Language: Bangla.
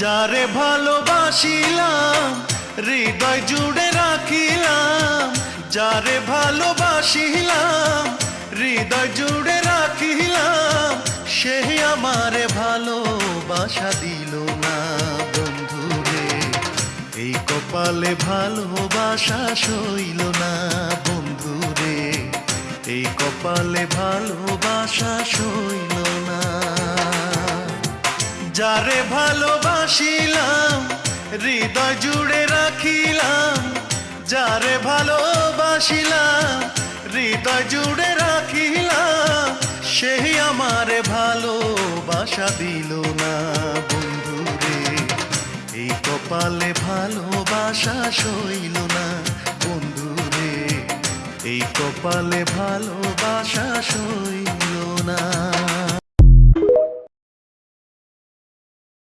যারে ভালোবাসিলাম হৃদয় জুড়ে রাখিলাম, যারে ভালোবাসিলাম হৃদয় জুড়ে রাখিলাম, সে আমারে ভালোবাসা দিল না বন্ধুরে। এই কপালে ভালোবাসা সইল না বন্ধুরে, এই কপালে ভালোবাসা সইল না। যারে ভালোবাসিলাম হৃদয় জুড়ে রাখিলাম, যারে ভালোবাসিলাম হৃদয় জুড়ে রাখিলাম, সেই আমারে ভালোবাসা দিল না বন্ধুরে। এই কপালে ভালোবাসা সইল না বন্ধুরে, এই কপালে ভালোবাসা সইল না।